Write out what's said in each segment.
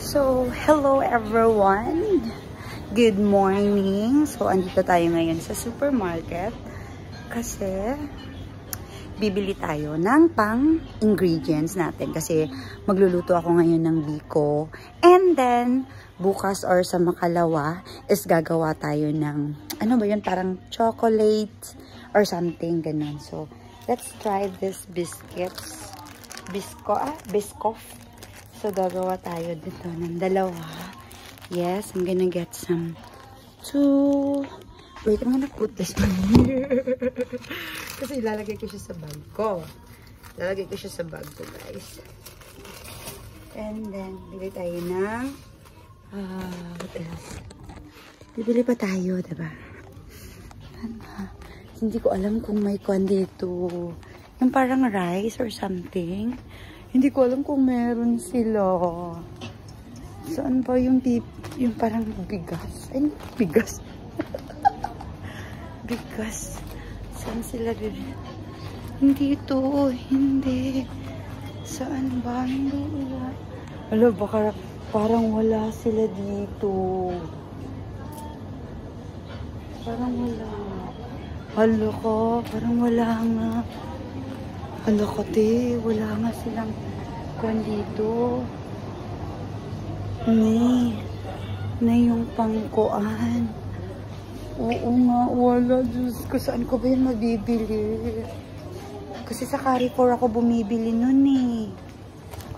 So, hello everyone! Good morning! So, andito tayo ngayon sa supermarket kasi bibili tayo ng pang-ingredients natin kasi magluluto ako ngayon ng biko. And then, bukas or sa makalawa is gagawa tayo ng, ano ba yun, parang chocolate or something, ganun. So, let's try this biscuits. Biscoff. So, gagawa tayo dito ng dalawa. Yes, I'm gonna get some two. Wait, I'm gonna put this one here. Kasi ilalagay ko siya sa bag ko. Ilalagay ko siya sa bag ko, guys. And then, bili tayo ng what else? Bibili pa tayo, diba? Hindi ko alam kung may kwan dito. Yung parang rice or something. Hindi ko alam kung meron sila. Saan ba yung parang bigas? Ay, bigas. Bigas. Saan sila rin? Hindi ito. Hindi. Saan ba? Hindi. Alam, baka parang wala sila dito. Parang wala. Halo ko. Parang wala nga. Halo ko, te. Wala nga silang kwan dito. Na yung pangkuan. Oo nga, wala. Diyos ko, saan ko ba yun mabibili? Kasi sa Carrefour ako bumibili nun eh.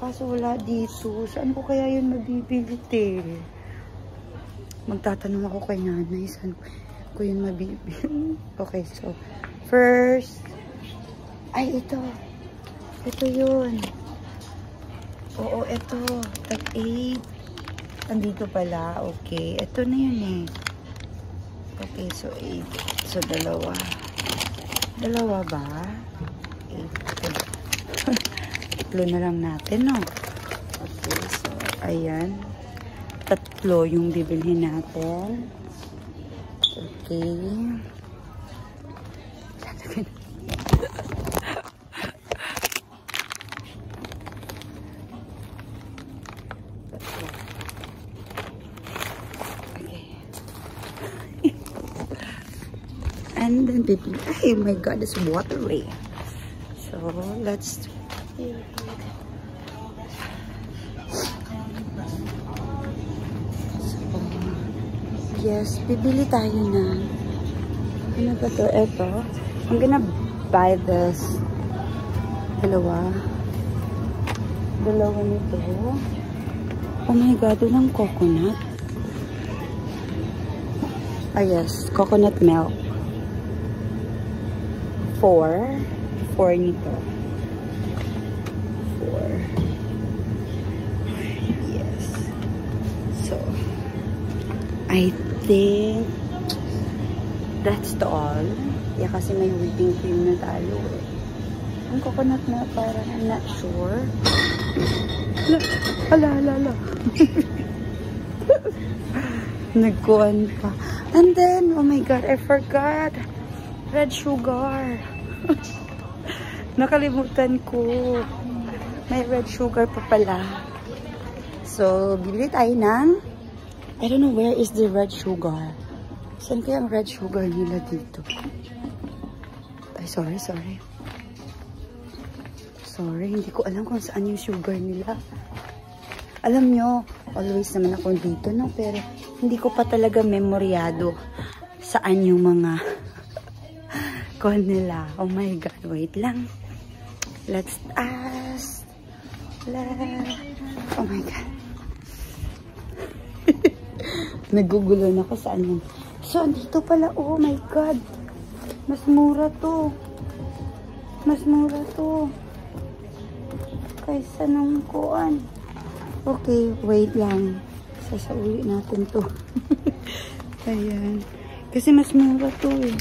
Kaso wala dito. Saan ko kaya yun mabibili, te? Magtatanong ako kay nanay. Saan ko yun mabibili? Okay, so, first, ay, ito. Ito yun. Oo, ito. Tag 8. Andito pala. Okay. Ito na yun eh. Okay, so 8. So, dalawa. Dalawa ba? 8. Tatlo na lang natin, no? Okay, so, ayan. Tatlo yung bibilhin natin. Okay. And then bibili. Oh my god, it's watery. So, let's so, yes, bibili tayo na. Ano ba to? Ito. I'm gonna buy this. Dalawa nito. Oh my god, walang coconut. Ah yes, coconut milk. 4 nito. 4. Yes. So, I think that's the all. Yeah, kasi may whipping cream na tayo eh. Ang coconut na parang I'm not sure. Ala. Nagkuhan pa. And then, oh my god, I forgot. Red sugar. Nakalimutan ko. May red sugar pa pala. So, bibili tayo ng I don't know where is the red sugar. Saan kaya ang red sugar nila dito? Ay, sorry. Sorry, hindi ko alam kung saan yung sugar nila. Alam nyo, always naman ako dito, no? Pero hindi ko pa talaga memoryado saan yung mga kon nila. Oh my god, wait lang. Let's ask. Oh my god. Nagugulo na ako saan yun. So, dito pala. Oh my god. Mas mura to. Kaysa nung kuan. Okay, wait lang. Sasauli natin to. Ayan. Kasi mas mura to eh.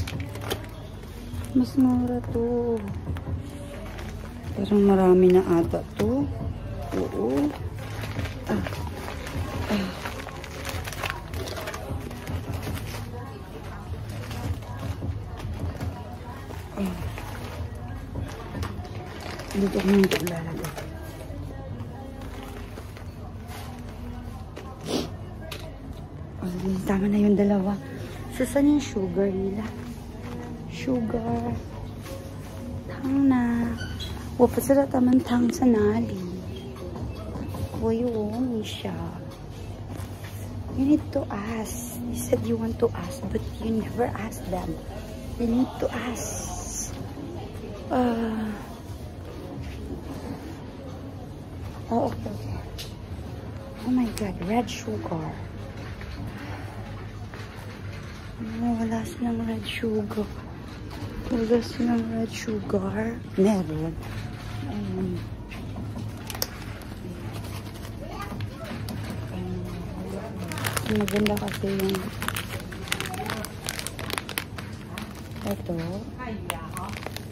Parang marami na ata to. Oo. Dito ko nang lalagay. Tama na yung dalawa. So, saan yung sugar nila? Sugar. Tang na. Wapa sila taman tang sa nali. Yun siya. You need to ask. You said you want to ask, but you never ask them. You need to ask. Oh, okay. Oh my God, red sugar. Oh, wala silang red sugar. Wala silang red sugar. Meron. Maganda kasi yung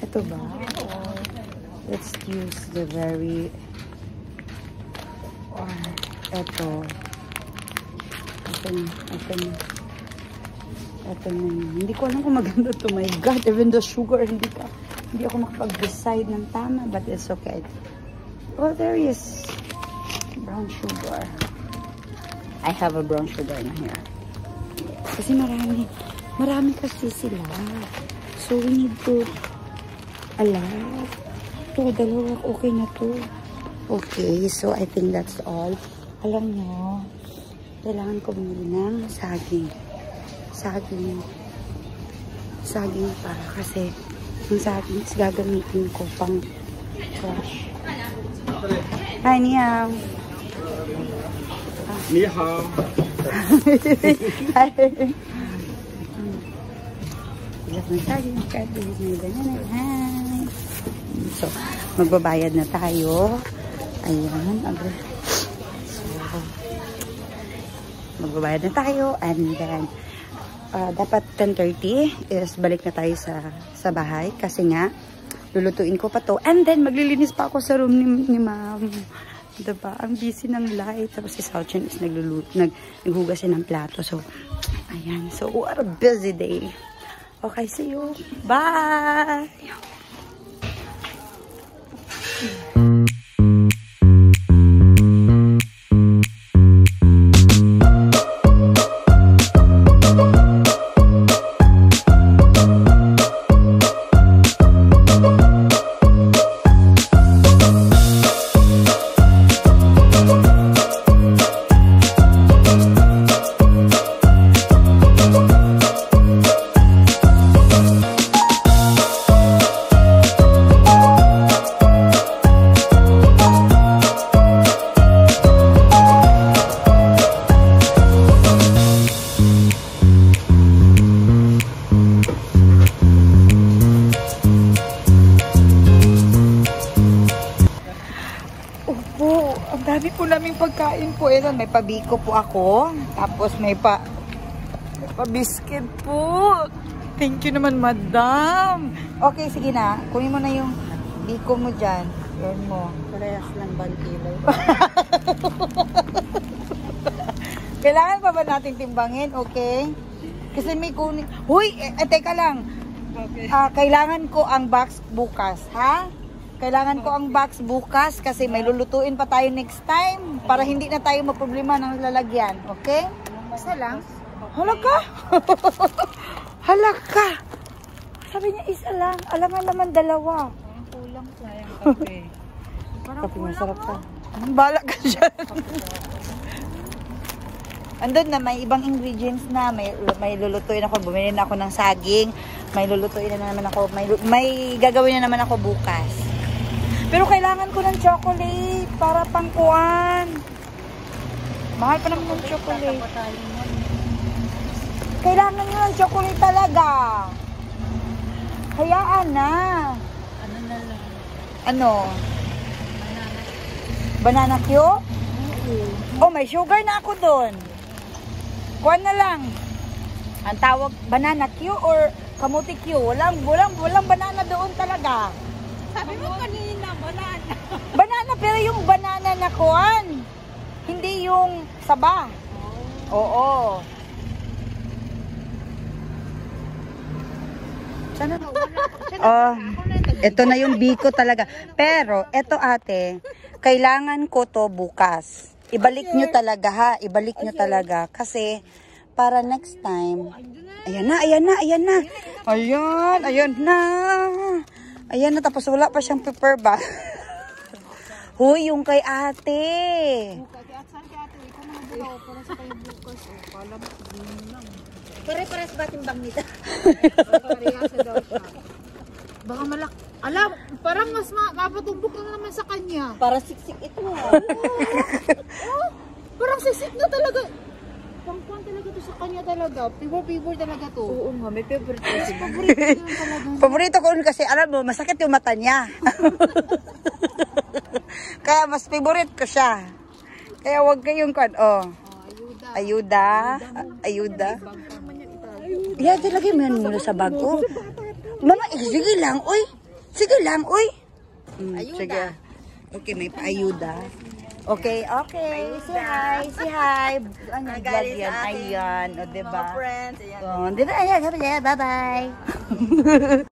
ito ba? Let's use the very ito na. Hindi ko alam kung maganda to. My God, even the sugar, hindi ako makapag-decide ng tama, but it's okay. Oh, there is brown sugar. I have a brown sugar na here. Kasi marami kasi sila. So, we need to allow. Ito, dalawa, okay na to. Okay, so I think that's all. Alam nyo, kailangan ko bumili ng saging. Saging para kasi yung saging is gagamitin ko pang crush. Hi, Niang. Ni hao. So, magbabayad na tayo. Ayan. So, magbabayad na tayo. And then, dapat 10:30 is balik na tayo sa bahay. Kasi nga, lulutuin ko pa to. And then, maglilinis pa ako sa room ni ma'am. Diba? Ang busy ng light. Tapos si Sauchen is naghugas siya ng plato. So, ayan. So, what a busy day. Okay, see you. Bye! Dami po naming pagkain po. Ito, may pabiko po ako. Tapos may pa-biscuit po. Thank you naman, madam. Okay, sige na. Kunin mo na yung biko mo dyan. Yan mo. Parehas lang bantilay. Kailangan pa ba natin timbangin? Okay? Kasi may kunin. Huy! Teka lang. Okay. Kailangan ko ang box bukas. Ha? Kailangan ko ang box bukas kasi may lulutuin pa tayo next time para hindi na tayo maproblema ng lalagyan. Okay? Isa lang. Hala ka! Hala ka! Sabi niya isa lang. Alangan naman dalawa. Parang kulang pa yung kape. Parang Kape kulang masarap mo. ka. Bala ka dyan. Andun na, may ibang ingredients na. May lulutuin ako. Bumili na ako ng saging. May lulutuin na naman ako. May gagawin na naman ako bukas. Pero kailangan ko ng chocolate para pangkuan. Mahal pa naman ng chocolate. Kailangan nyo ng chocolate talaga. Hayaan na. Ano na lang? Ano? Banana Q? Oh, may sugar na ako doon. Kuan na lang. Ang tawag, banana Q or kamuti Q? Walang banana doon talaga. Sabi mo kanina, banana. Banana, pero yung banana na kuan. Hindi yung saba. Oo. Sana ito na yung biko talaga. Pero, ito ate, kailangan ko to bukas. Ibalik nyo talaga ha. Ibalik nyo talaga. Kasi, para next time. Ayan na, ayan na, ayan na. Ayan, ayan na. Ayan na, tapos wala pa siyang paper ba? Huy, yung kay ate. Pare-pares ba timbang nito? Baka malak... Alam, parang mas mapatumbok na naman sa kanya. Para siksik ito. Oh, parang sisik na talaga. Pangkuhan talaga to sa kanya talaga. Pibor talaga to. Oo nga, may favorite kasi. Favorite ko yun talaga. Paborito ko yun kasi alam mo, masakit yung mata niya. Kaya mas favorite ko siya. Kaya wag kayong ayuda. Ayuda. Yeah, dilagay mo yan muna sa bag ko. Mama, sige lang, oy. Sige lang, oy. Sige. Okay, may paayuda. Okay, okay. Say hi, say hi. Ano, vlog yan. Ayan, o, diba? Mga friends, ayan. Bye-bye.